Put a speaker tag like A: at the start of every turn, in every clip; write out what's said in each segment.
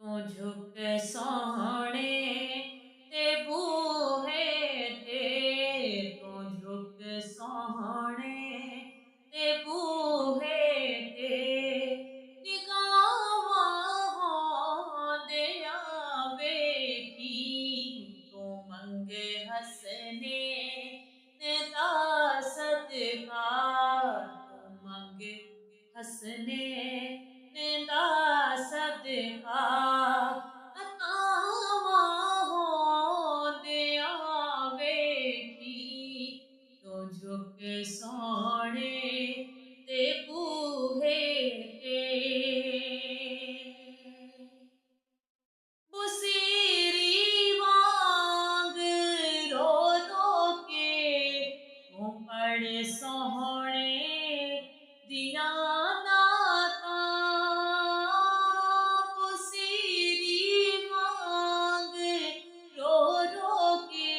A: तू झुक सोहणे ते बूहे ते तू झुक सोहणे ते बूहे ते निगाहां होंदियां वेखी तू मंगे हसने ने दा सदका तू मंगे हसने ने दा सदका अतावां होंदियां वेखी तू झुक सोहणे ते बूहे ते बुसीरी वांग रो रो के तू पढ़ सोहणे दियां नातां बुसीरी वांग रो रो के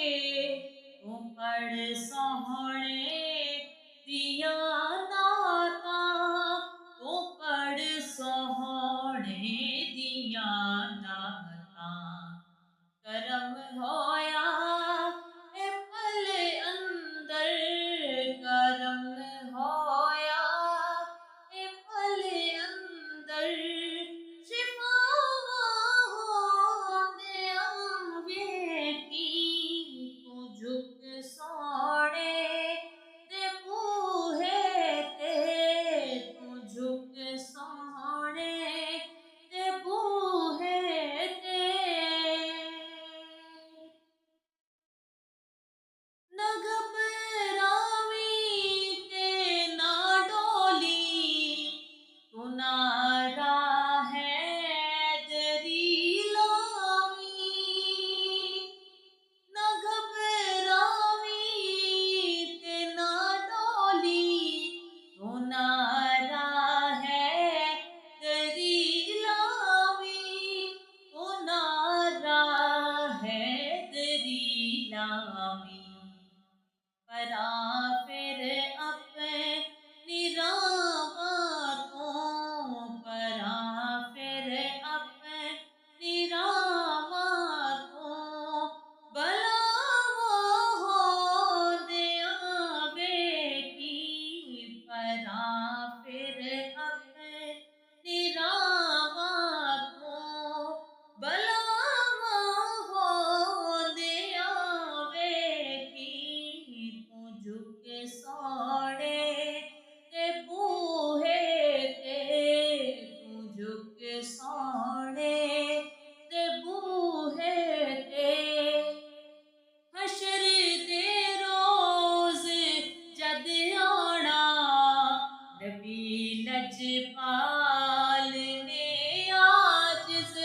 A: तू पढ़ सोहणे दियां नातां तू पढ़ सोहणे दियां नातां करम होया ए पल अंदर करम होया ए पल अंदर शिफावां होंदियां वेखी तू झुक सोहणे दे बूहे ते तू झुक सोहणे दे बूहे ते न घबरावी ते ना डोली तू नारा हैदरी लावी न घबरावी ते ना डोली तू नारा हैदरी लावी तू नारा हैदरी लावी परा फिर अपनी रावां तों परा फिर अपनी रावां तों भलावां होंदियां वेखी परा फिर अपनी रावां तों भलावां होंदियां वेखी तू झुक सोहणे ते बूहे ते तू झुक सोहणे ते बूहे ते हशर दे रोज जद आना नबी लजपाल ने आजिज़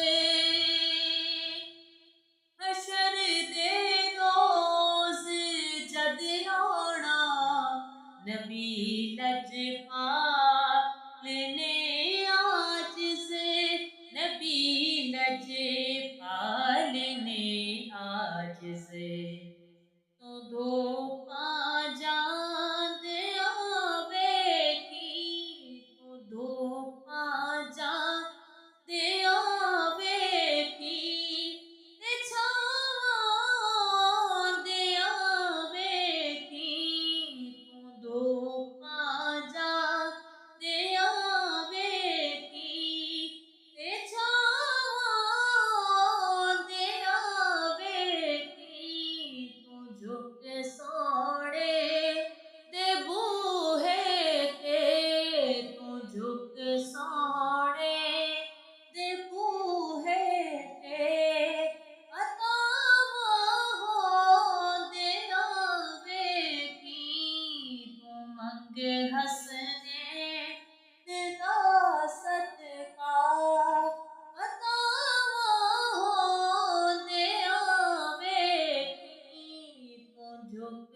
A: हशर दे रोज जद आना नबी लजपाल ने आजिज़ नबी लजपाल ने आजिज़ तू धोपा जांदियां वेखी तू धोपा जांदियां वेखी ते छावां दियां वेखी तू धोपा जांदियां वेखी ते छावां दियां वेखी तू झुक सोहणे दे बूहे ते तू झुक सोहणे दे बूहे ते अतावां होंदियां वेखी तू मंगे हसने दिदा सदका अतावां होंदियां वेखी तू झुक